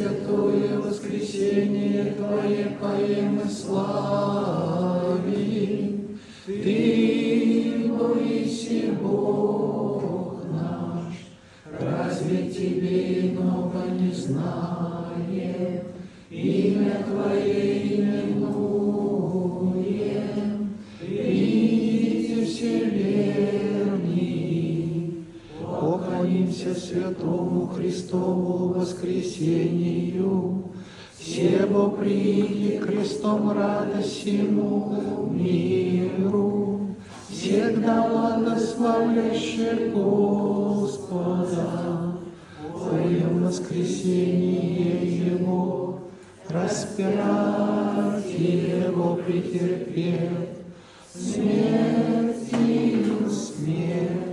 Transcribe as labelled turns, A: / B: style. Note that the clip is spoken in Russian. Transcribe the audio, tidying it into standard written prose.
A: Пресвятое воскресение Твое поем и славим. Ты, Моисей, Бог наш, разве Тебе иного не знает? Имя Твое именуем, видите вселенной. Поклонимся святому Христову воскресению, себо приди крестом радость ему миру, всегда благословлящий Господа, Твоем воскресении Его, распятие Его претерпев, смертью смерть